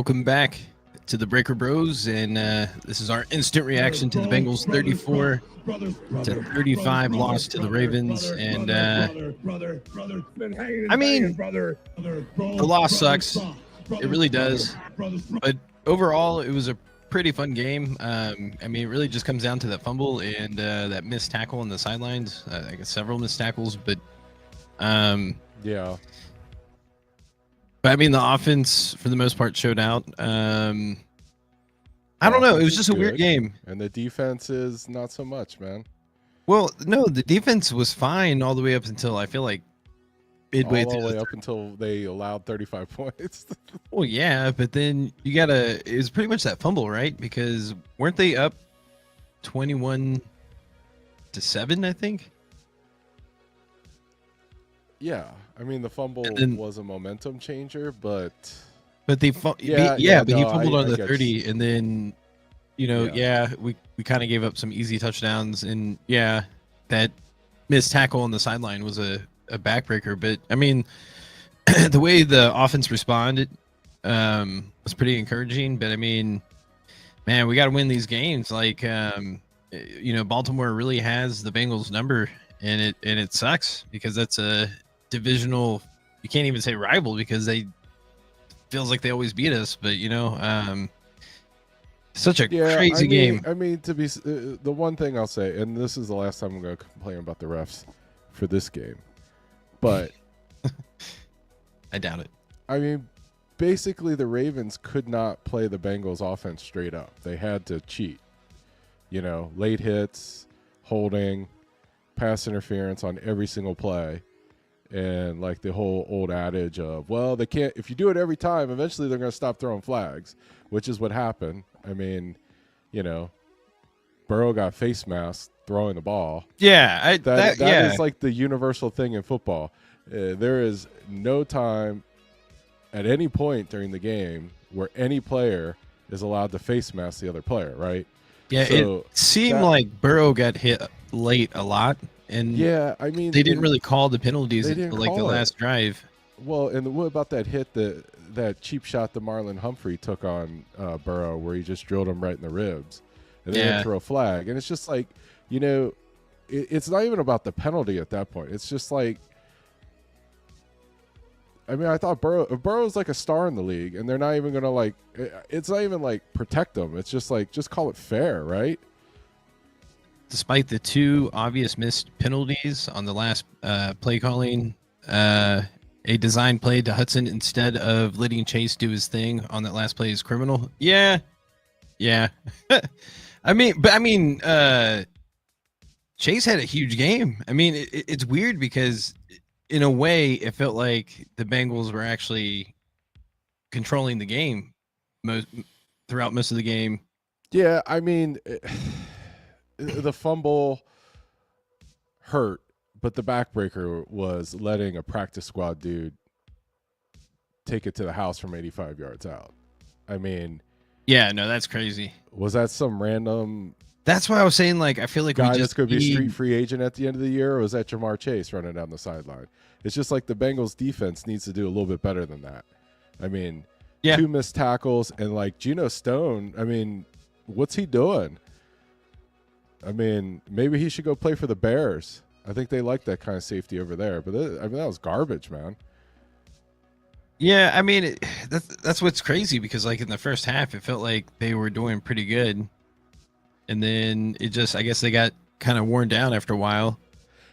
welcome back to the Breaker Bros, and this is our instant reaction to the Bengals 34-35 loss to the Ravens. And I mean, the loss sucks. It really does. But overall, it was a pretty fun game. I mean, it really just comes down to that fumble and that missed tackle on the sidelines. I guess several missed tackles, but yeah. But I mean, the offense for the most part showed out. I don't know. It was just a weird game, and the defense is not so much, man. Well, no, the defense was fine all the way up until I feel like midway all through the way up until they allowed 35 points. Well, yeah, but then you gotta. It was pretty much that fumble, right? Because weren't they up 21-7? I think. Yeah, I mean the fumble was a momentum changer, but they but he fumbled on the 30, and then we kind of gave up some easy touchdowns, and that missed tackle on the sideline was a backbreaker. But I mean, the way the offense responded was pretty encouraging. But I mean, man, we got to win these games. Like Baltimore really has the Bengals number, and it sucks because that's a divisional, you can't even say rival because they feels like they always beat us, but such a crazy game. I mean, to be the one thing I'll say, and this is the last time I'm going to complain about the refs for this game, but I doubt it. I mean, basically the Ravens could not play the Bengals offense straight up. They had to cheat, late hits, holding, pass interference on every single play. And like the whole old adage of, well, they can't, if you do it every time, eventually they're going to stop throwing flags, which is what happened. I mean, Burrow got face masked throwing the ball. Yeah. That is like the universal thing in football. There is no time at any point during the game where any player is allowed to face mask the other player, right? Yeah. So it seemed like Burrow got hit late a lot. And I mean, they didn't really call the penalties until like the last drive. Well, and what about that hit that cheap shot that Marlon Humphrey took on Burrow, where he just drilled him right in the ribs, and they didn't throw a flag? And it's just like, it's not even about the penalty at that point. It's just like, I mean, I thought Burrow's like a star in the league, and they're not even gonna it's not even like protect him. It's just like, just call it fair, right? Despite the two obvious missed penalties on the last play calling, a design play to Hudson instead of letting Chase do his thing on that last play is criminal. Yeah. I mean, Chase had a huge game. I mean, it's weird because in a way it felt like the Bengals were actually controlling the game throughout most of the game. Yeah, I mean. The fumble hurt, but the backbreaker was letting a practice squad dude take it to the house from 85 yards out. I mean, yeah, no, that's crazy. Was that some random? That's why I was saying, like, I feel like guy that's going to be a street free agent at the end of the year, or was that Jamar Chase running down the sideline? It's just like the Bengals defense needs to do a little bit better than that. I mean, two missed tackles, and like Geno Stone, I mean, what's he doing? I mean, maybe he should go play for the Bears. I think they like that kind of safety over there. But that was garbage, man. Yeah, I mean, that's what's crazy because, like, in the first half, it felt like they were doing pretty good. And then it just, I guess they got kind of worn down after a while.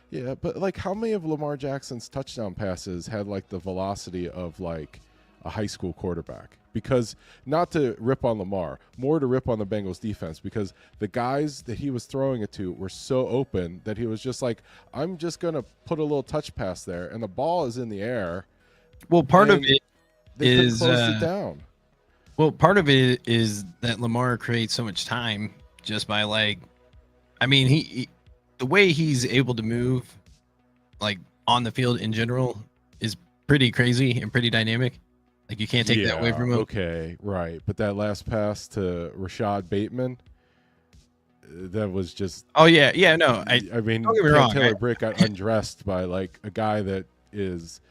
Yeah, but, like, how many of Lamar Jackson's touchdown passes had, like, the velocity of, like, a high school quarterback? Because not to rip on Lamar, more to rip on the Bengals defense, because the guys that he was throwing it to were so open that he was just like, I'm just going to put a little touch pass there, and the ball is in the air. Well, part of it is it down. Well, part of it is that Lamar creates so much time just by, like, I mean, he the way he's able to move, like, on the field in general is pretty crazy and pretty dynamic. Like, you can't take that away from him. Okay, right. But that last pass to Rashad Bateman, that was just... Oh, yeah, no. I mean, don't get me wrong. Taylor Britt got undressed by, like, a guy that is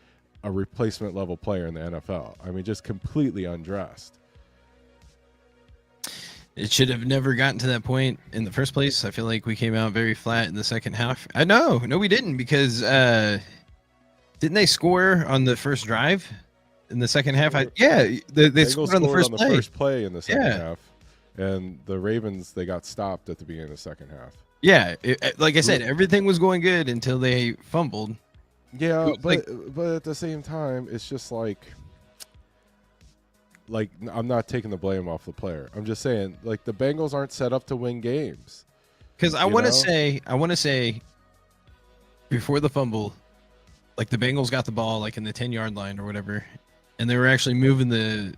a replacement-level player in the NFL. I mean, just completely undressed. It should have never gotten to that point in the first place. I feel like we came out very flat in the second half. No, we didn't, because didn't they score on the first drive in the second half? They scored on the first play in the second half, and the Ravens, they got stopped at the beginning of the second half. Yeah, like I said, everything was going good until they fumbled. Yeah, but at the same time, it's just like I'm not taking the blame off the player. I'm just saying, like, the Bengals aren't set up to win games. Because I want to say, before the fumble, like, the Bengals got the ball like in the 10-yard line or whatever, and they were actually moving the,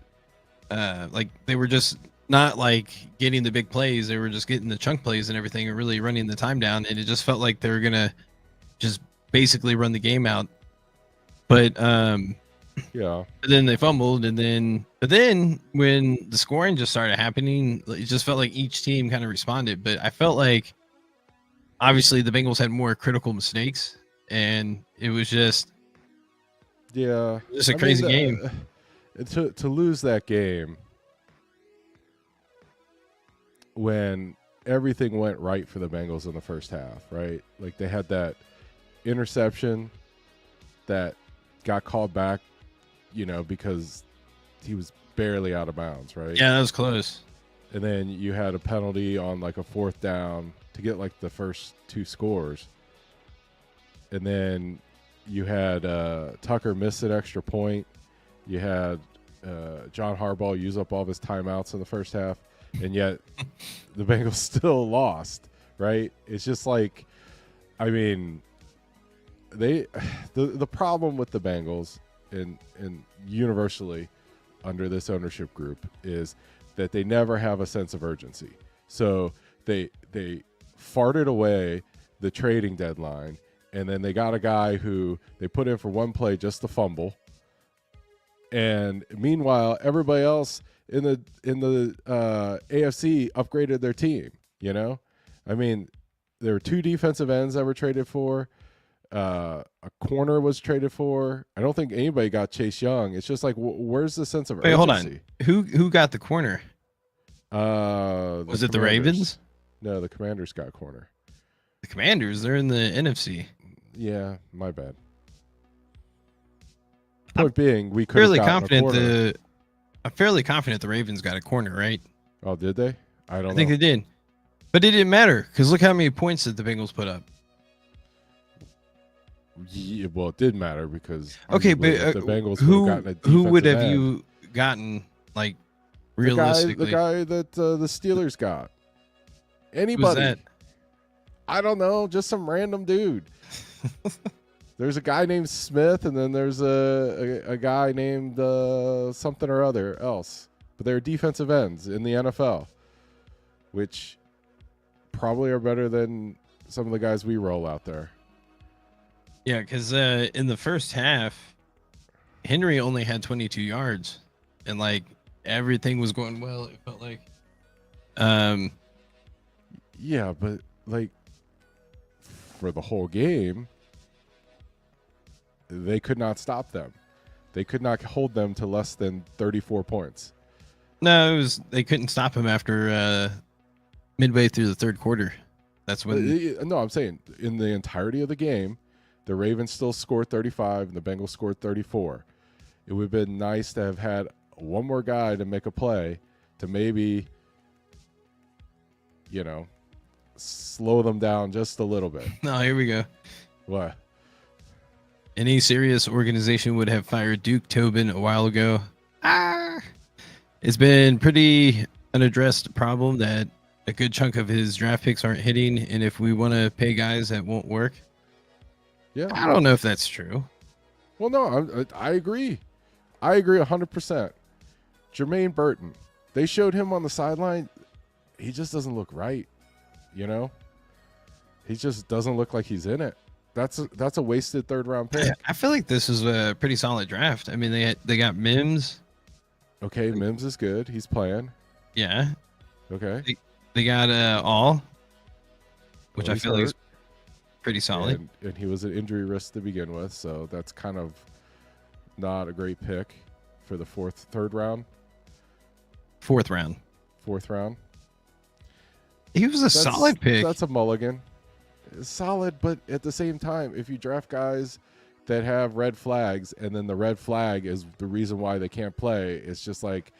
like, they were just not like getting the big plays. They were just getting the chunk plays and everything, and really running the time down. And it just felt like they were gonna just basically run the game out. But yeah. But then they fumbled, but then when the scoring just started happening, it just felt like each team kind of responded. But I felt like obviously the Bengals had more critical mistakes, and it was just a crazy game. To lose that game when everything went right for the Bengals in the first half, right? Like, they had that interception that got called back, because he was barely out of bounds, right? Yeah, that was close. And then you had a penalty on like a 4th down to get like the first 2 scores. And then you had Tucker miss an extra point. You had John Harbaugh use up all of his timeouts in the first half. And yet the Bengals still lost, right? It's just like, I mean, the problem with the Bengals and universally under this ownership group is that they never have a sense of urgency. So they farted away the trading deadline, and then they got a guy who they put in for one play just to fumble. And meanwhile, everybody else in the AFC upgraded their team. I mean, there were 2 defensive ends that were traded for. A corner was traded for. I don't think anybody got Chase Young. It's just like, where's the sense of urgency? Hold on. Who got the corner? Was it the Ravens? No, the Commanders got corner. The Commanders? They're in the NFC. Yeah, my bad. Point being, we could have gotten a corner. I'm fairly confident the Ravens got a corner, right? Oh, did they? I don't know. I think they did. But it didn't matter, because look how many points that the Bengals put up. Yeah, well, it did matter because but the Bengals who would have you gotten, like, realistically? The guy that the Steelers got. Anybody? Who's that? I don't know, just some random dude. There's a guy named Smith, and then there's a guy named something or other else. But they're defensive ends in the NFL, which probably are better than some of the guys we roll out there. Yeah, because in the first half, Henry only had 22 yards, and like everything was going well. It felt like. Yeah, but like for the whole game, they could not stop them. They could not hold them to less than 34 points. No, they couldn't stop him after midway through the third quarter. That's when. No, I'm saying in the entirety of the game, the Ravens still scored 35 and the Bengals scored 34. It would have been nice to have had one more guy to make a play to maybe, slow them down just a little bit. No, here we go. What? Any serious organization would have fired Duke Tobin a while ago. It's been pretty unaddressed problem that a good chunk of his draft picks aren't hitting, and if we want to pay guys that won't work. Yeah, I don't know if that's true. Well, no, I agree. I agree 100%. Jermaine Burton, they showed him on the sideline. He just doesn't look right. He just doesn't look like he's in it. That's a wasted 3rd round pick. I feel like this is a pretty solid draft. I mean, they got Mims. Okay, Mims is good. He's playing. Yeah. Okay. They got All, which I feel like is pretty solid. And he was an injury risk to begin with, so that's kind of not a great pick for the 3rd round. Fourth round. He was a solid pick. That's a mulligan. Solid, but at the same time, if you draft guys that have red flags and then the red flag is the reason why they can't play, it's just like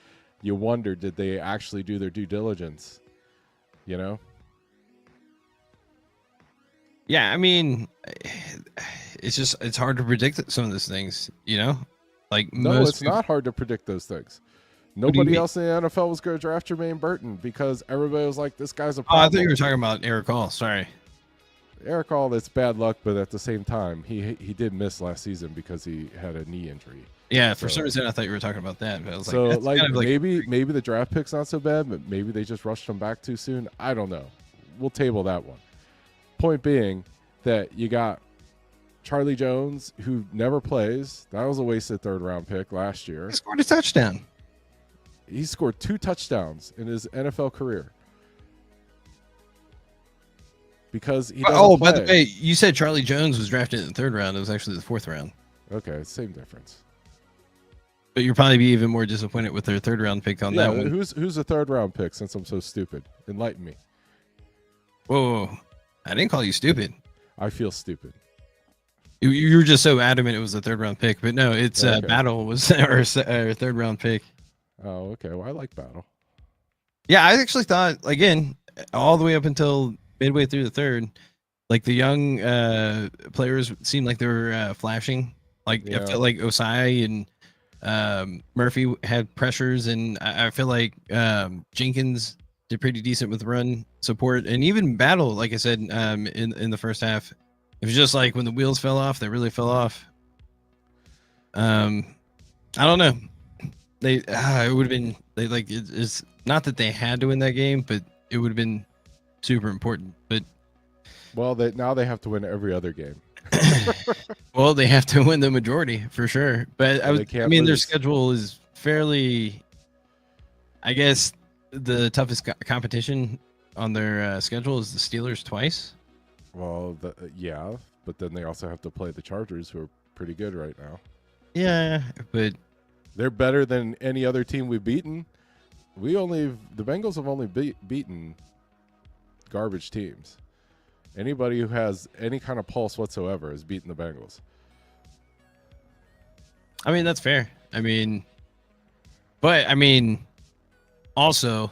you wonder, did they actually do their due diligence? You know? Yeah, I mean, it's hard to predict some of those things, you know? Like no, it's not hard to predict those things. Nobody else in the NFL was going to draft Jermaine Burton because everybody was like, this guy's a problem. Oh, I thought you were talking about Eric Hall. Sorry. Eric Hall, that's bad luck, but at the same time, he did miss last season because he had a knee injury. Yeah, for some reason I thought you were talking about that. But I was so like, kind of maybe the draft pick's not so bad, but maybe they just rushed him back too soon. I don't know. We'll table that one. Point being that you got Charlie Jones, who never plays. That was a wasted third-round pick last year. He scored a touchdown. He scored 2 touchdowns in his NFL career. Because he doesn't play. By the way, you said Charlie Jones was drafted in the 3rd round. It was actually the 4th round. Okay, same difference. But you'll probably be even more disappointed with their 3rd round pick on that one. Who's a 3rd round pick since I'm so stupid? Enlighten me. Whoa. I didn't call you stupid. I feel stupid. You were just so adamant it was a 3rd round pick. But no, it's Battle was our 3rd round pick. Oh, okay. Well, I like Battle. Yeah, I actually thought, again, all the way up until midway through the 3rd, like the young players seemed like they were flashing. Like I felt like Osai and Murphy had pressures, and I feel like Jenkins did pretty decent with run support, and even Battle, like I said, in the first half, it was just like when the wheels fell off, they really fell off. I don't know. It would have been it's not that they had to win that game, but it would have been super important. But now they have to win every other game. Well, they have to win the majority for sure. But I mean, their schedule is fairly, I guess, the toughest competition on their schedule is the Steelers twice. Well, but then they also have to play the Chargers, who are pretty good right now. Yeah, but they're better than any other team we've beaten. The Bengals have only beaten garbage teams. Anybody who has any kind of pulse whatsoever has beaten the Bengals. I mean, that's fair. Also,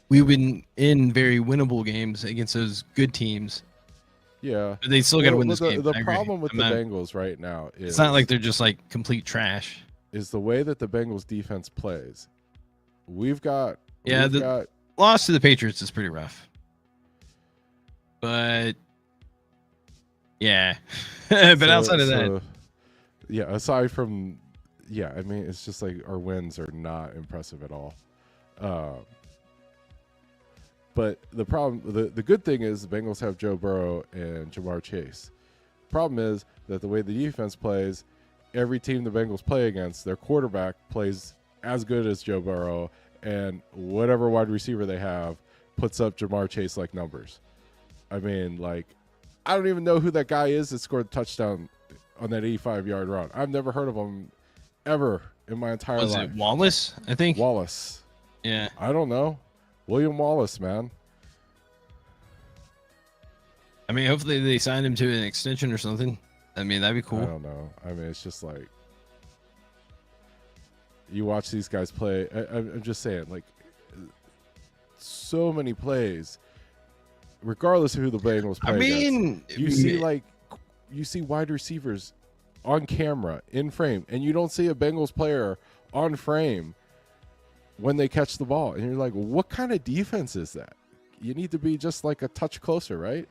we've been in very winnable games against those good teams. Yeah. But they still got to win this game. The problem with the Bengals right now is... It's not like they're just like complete trash. Is the way that the Bengals defense plays. The loss to the Patriots is pretty rough. But yeah. Outside of that. Yeah, aside from it's just like our wins are not impressive at all. But the problem, the good thing is the Bengals have Joe Burrow and Jamar Chase. Problem is that the way the defense plays, every team the Bengals play against, their quarterback plays as good as Joe Burrow, and whatever wide receiver they have puts up Jamar Chase-like numbers. I mean, I don't even know who that guy is that scored a touchdown on that 85-yard run. I've never heard of him ever in my entire life. Was it Wallace, I think? Wallace. Yeah. I don't know. William Wallace, man. I mean, hopefully they signed him to an extension or something. I mean, that'd be cool. I don't know. I mean, it's just like you watch these guys play. I'm just saying, so many plays, regardless of who the Bengals play against. You see wide receivers on camera, in frame, and you don't see a Bengals player on frame when they catch the ball. And you're like, what kind of defense is that? You need to be just like a touch closer, right?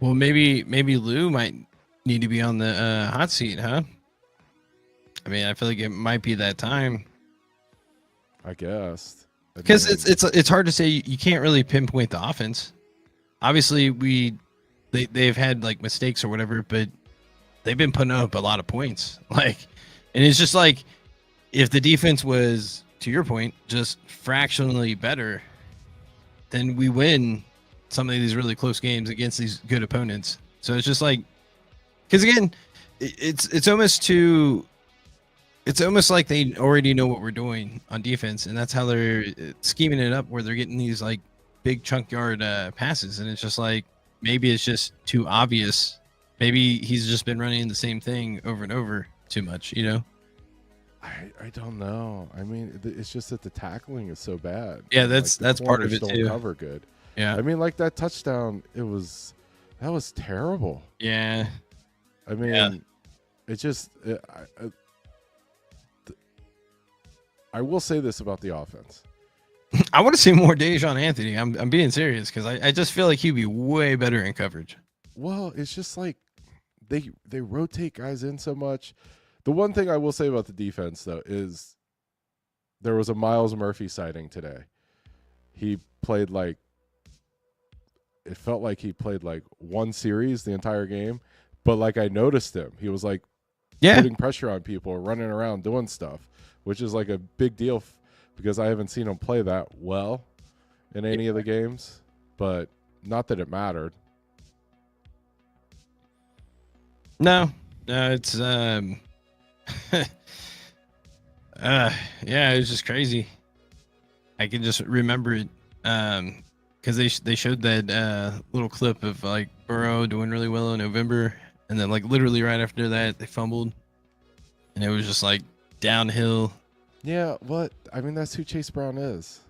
Well, maybe Lou might need to be on the hot seat, huh? I mean, I feel like it might be that time. I guess. Because it's hard to say. You can't really pinpoint the offense. Obviously, they've had mistakes or whatever, but they've been putting up a lot of points. And it's just if the defense was, to your point, just fractionally better, then we win some of these really close games against these good opponents. So it's just because again, it's almost like they already know what we're doing on defense, and that's how they're scheming it up, where they're getting these big chunk yard passes, and it's just like maybe it's just too obvious. Maybe he's just been running the same thing over and over too much, you know? I don't know. I mean, it's just that the tackling is so bad. Yeah, that's part of it don't too. Cover good. Yeah. I mean, like that touchdown, that was terrible. Yeah. I mean, it just I will say this about the offense. I want to see more Dejon Anthony. I'm being serious because I just feel like he'd be way better in coverage. Well, it's just like they rotate guys in so much. The one thing I will say about the defense, though, is there was a Miles Murphy sighting today. He played it felt like he played like one series the entire game, but like I noticed him. He was like putting pressure on people, running around, doing stuff, which is like a big deal because I haven't seen him play that well in any of the games, but not that it mattered. No, it's yeah, it was just crazy. I can just remember it because they showed that little clip of like Burrow doing really well in November, and then like literally right after that they fumbled, and it was just like downhill. Yeah, I mean that's who Chase Brown is.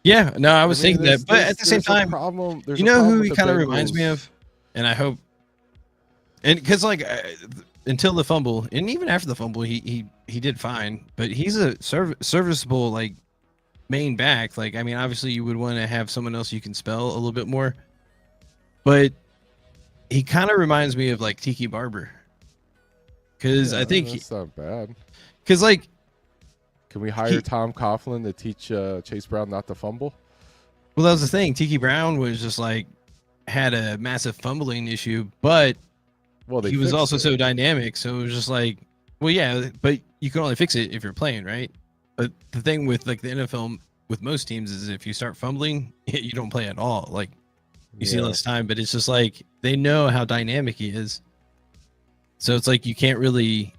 Yeah, no, I was thinking that, but at the same time, you know who he kind of reminds me of, and I hope, and because like until the fumble, and even after the fumble, he did fine, but he's a serviceable like main back. Like, I mean, obviously you would want to have someone else you can spell a little bit more, but he kind of reminds me of like Tiki Barber, because I think that's not bad. Because like, can we hire Tom Coughlin to teach Chase Brown not to fumble? Well, that was the thing. Tiki Brown was just like had a massive fumbling issue, but he was also so dynamic. So it was just like, well, yeah, but you can only fix it if you're playing, right? But the thing with like the NFL with most teams is if you start fumbling, you don't play at all. Like you see less time, but it's just like they know how dynamic he is. So it's like you can't really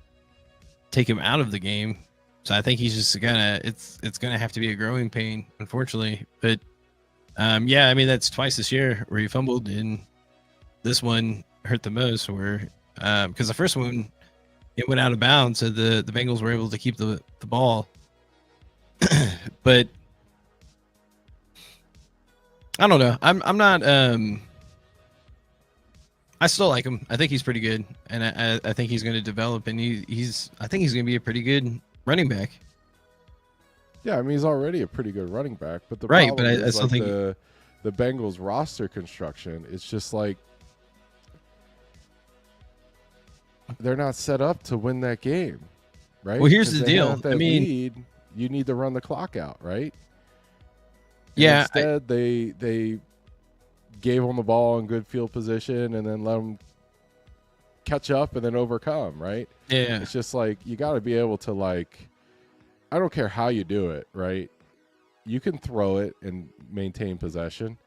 take him out of the game. So I think he's just it's gonna have to be a growing pain, unfortunately. But yeah, I mean that's twice this year where he fumbled, and this one hurt the most. Where because the first one it went out of bounds, so the Bengals were able to keep the ball. But I don't know. I'm not. I still like him. I think he's pretty good, and I think he's going to develop, and I think he's going to be a pretty good running back. Yeah, I mean he's already a pretty good running back, but the problem is I still like think the Bengals roster construction. It's just like they're not set up to win that game, right? Well, here's the deal. I mean, you need to run the clock out, right? And yeah. Instead, they gave them the ball in good field position and then let them catch up and then overcome, right? Yeah. It's just like you got to be able to like. I don't care how you do it, right? You can throw it and maintain possession,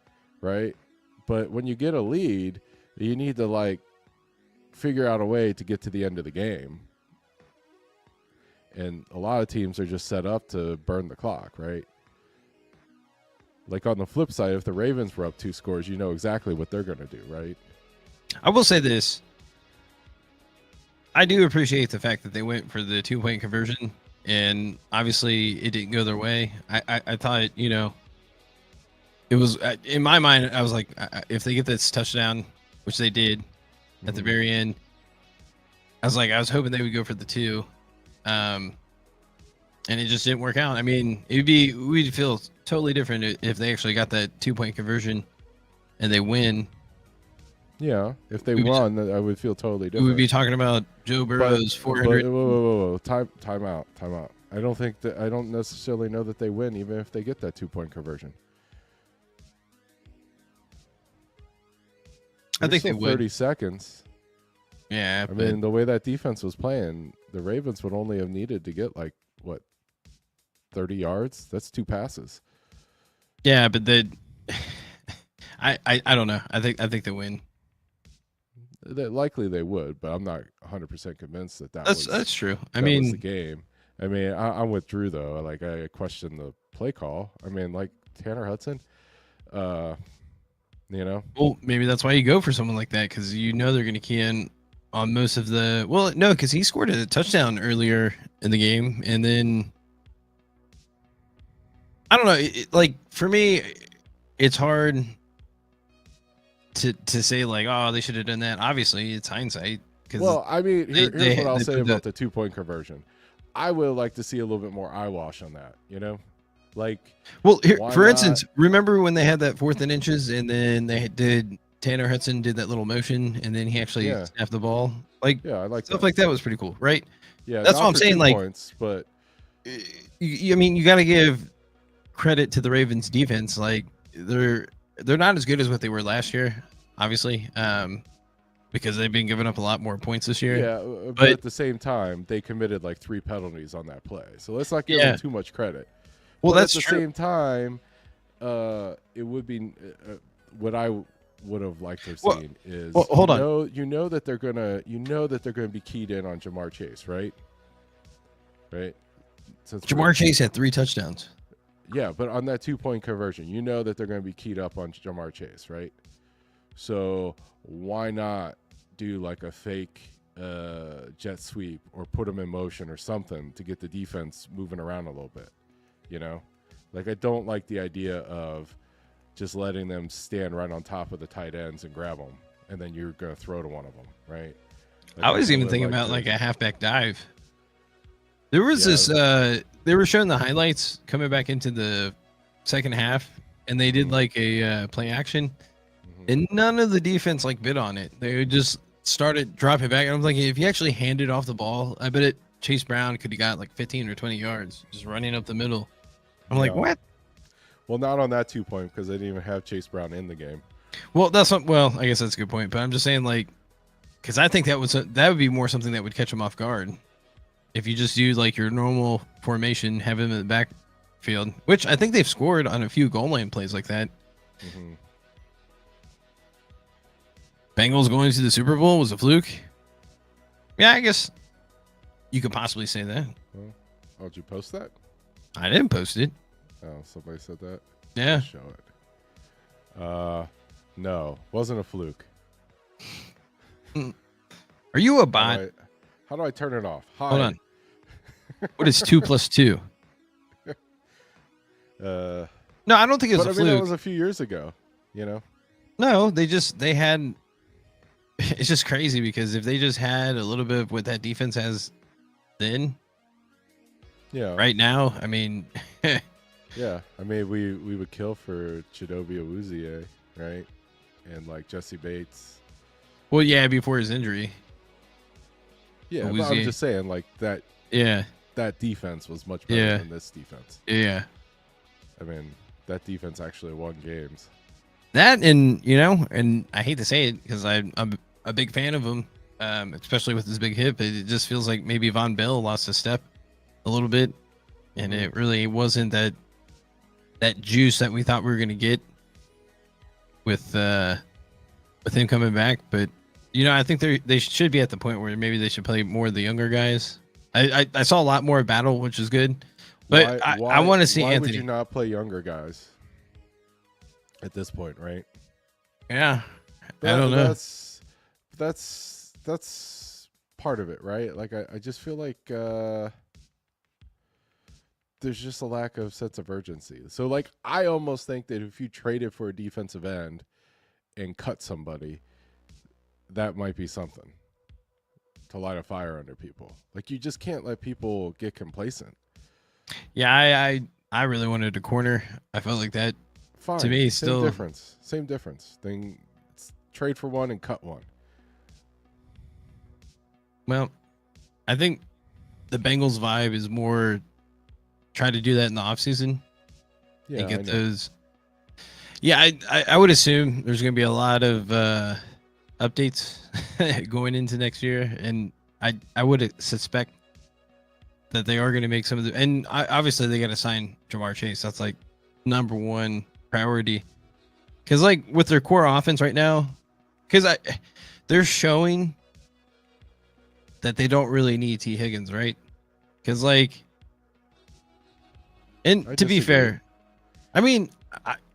right? But when you get a lead, you need to like figure out a way to get to the end of the game. And a lot of teams are just set up to burn the clock, right? Like on the flip side, if the Ravens were up 2 scores, you know exactly what they're going to do, right? I will say this. I do appreciate the fact that they went for the 2-point conversion. And obviously it didn't go their way. I thought, you know, it was in my mind, I was like, if they get this touchdown, which they did at the very end, I was hoping they would go for the 2. And it just didn't work out. I mean, we'd feel totally different if they actually got that 2-point conversion and they win. Yeah, if they won, I would feel totally different. We would be talking about Joe Burrow's 400. Whoa. Time out. I don't necessarily know that they win, even if they get that 2-point conversion. I think they would. 30 seconds. Yeah, I mean, the way that defense was playing, the Ravens would only have needed to get 30 yards. That's 2 passes. Yeah, but I don't know. I think they win. Likely they would, but I'm not 100% convinced that's true. I mean, was the game. I mean, I'm with Drew though. Like I question the play call. I mean, like Tanner Hudson, You know. Well, maybe that's why you go for someone like that, because you know they're going to key in on most of the. Well, no, because he scored a touchdown earlier in the game, and then I don't know. Like for me, it's hard to say like, oh, they should have done that. Obviously, it's hindsight. Well, I mean, here's what I'll say about the 2-point conversion. I would like to see a little bit more eyewash on that. You know, like. Well, here, for instance, remember when they had that 4th and inches, and then they did Tanner Hudson did that little motion, and then he actually snapped the ball. Like, I like stuff like that was pretty cool, right? Yeah, that's what I'm saying. Like, points, but I mean, you got to give credit to the Ravens defense. Like, they're not as good as what they were last year, obviously, because they've been giving up a lot more points this year. Yeah, but at the same time, they committed like 3 penalties on that play, so let's not give them too much credit. Well, but that's at the same time, it would be what I would have liked to have seen is hold on. You know that they're gonna be keyed in on Jamar Chase, right? Right. Since Jamar Chase had 3 touchdowns. Yeah, but on that 2-point conversion, you know that they're going to be keyed up on Jamar Chase, right? So why not do like a fake jet sweep or put him in motion or something to get the defense moving around a little bit? You know, like I don't like the idea of just letting them stand right on top of the tight ends and grab them, and then you're going to throw to one of them, right? Like, I was even thinking about like a halfback dive. There was this. They were showing the highlights coming back into the second half, and they did like a play action, and none of the defense like bid on it. They just started dropping back. And I'm thinking, if you actually handed off the ball, I bet Chase Brown could have got like 15 or 20 yards just running up the middle. I'm like, what? Well, not on that 2-point because they didn't even have Chase Brown in the game. Well, that's not. Well, I guess that's a good point. But I'm just saying, like, because I think that would be more something that would catch him off guard. If you just use like your normal formation, have him in the backfield, which I think they've scored on a few goal line plays like that. Bengals going to the Super Bowl was a fluke. Yeah, I guess you could possibly say that. Oh, did you post that? I didn't post it. Oh, somebody said that? Yeah. Let's show it. No, wasn't a fluke. Are you a bot? How do I turn it off? Hi. Hold on. What is 2 plus 2? No, I don't think it was a fluke. That was a few years ago, you know? No, they had. It's just crazy because if they just had a little bit of what that defense has then. Yeah. Right now, I mean. Yeah, I mean, we would kill for Chidobe Awuzie, right? And like Jesse Bates. Well, yeah, before his injury. Yeah, but I'm just saying, like that. Yeah, that defense was much better than this defense. Yeah, I mean, that defense actually won games. That and I hate to say it because I'm a big fan of him, especially with his big hip. It just feels like maybe Von Bell lost a step a little bit, and it really wasn't that juice that we thought we were going to get with him coming back, but. I think they should be at the point where maybe they should play more of the younger guys. I saw a lot more battle, which is good. But I want to see Anthony. Why would you not play younger guys at this point, right? Yeah. I don't know. That's part of it, right? Like I just feel like there's just a lack of sense of urgency. So like I almost think that if you traded for a defensive end and cut somebody, that might be something to light a fire under people. Like you just can't let people get complacent. Yeah, I really wanted a corner. I felt like that. Fine. To me, still same difference. Trade for one and cut one. Well, I think the Bengals vibe is more try to do that in the offseason. Yeah, and get those. Yeah, I would assume there's going to be a lot of updates going into next year, and I would suspect that they are going to make some of the, and obviously they got to sign Jamar Chase. That's like number one priority, because like with their core offense right now, because they're showing that they don't really need T. Higgins, right? Because like, and to be fair, I mean,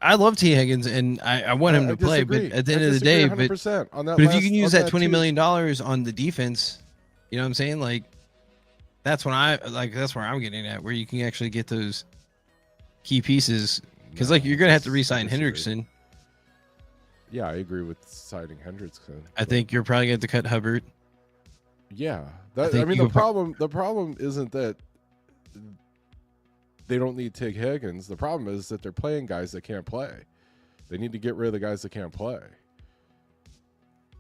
I love T. Higgins, and I want him to play. But at the end of the day, but if you can use that $20 million on the defense, you know what I'm saying? Like, that's where I'm getting at, where you can actually get those key pieces. Because like you're gonna have to re-sign Hendrickson. Yeah, I agree with signing Hendrickson. I think you're probably gonna have to cut Hubbard. Yeah, the problem isn't that they don't need Tig Higgins. The problem is that they're playing guys that can't play. They need to get rid of the guys that can't play.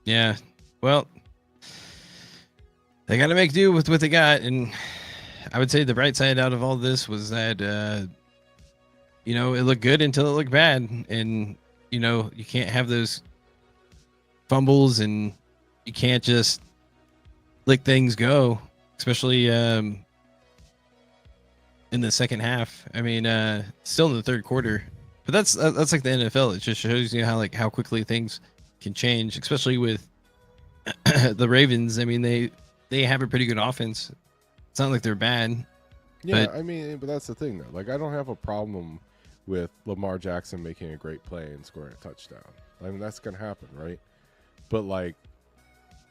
Yeah, well, they got to make do with what they got, and I would say the bright side out of all this was that it looked good until it looked bad, and you can't have those fumbles, and you can't just let things go, especially in the second half. I mean, still in the third quarter, but that's like the NFL. It just shows you how quickly things can change, especially with the Ravens. I mean, they have a pretty good offense. It's not like they're bad. Yeah, but that's the thing though. Like, I don't have a problem with Lamar Jackson making a great play and scoring a touchdown. I mean, that's gonna happen, right? But like,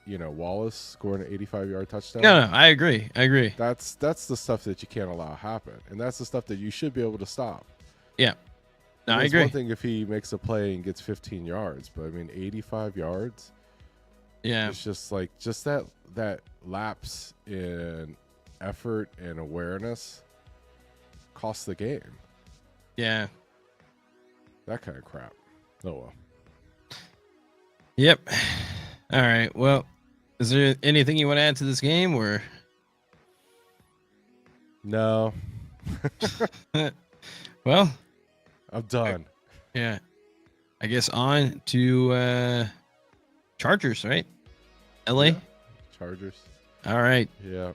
Wallace scoring an 85-yard touchdown. No, I agree. That's the stuff that you can't allow happen, and that's the stuff that you should be able to stop. Yeah, no, I agree. One thing if he makes a play and gets 15 yards, but I mean 85 yards. Yeah, it's just that lapse in effort and awareness costs the game. Yeah, that kind of crap. Oh well. Yep. All right. Well, is there anything you want to add to this game, or? No. Well, I'm done. Yeah. I guess on to Chargers, right? LA? Yeah. Chargers. All right. Yeah.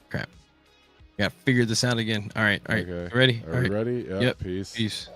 Crap. Got to figure this out again. All right. Okay. Ready? Are we ready? Yep. Peace.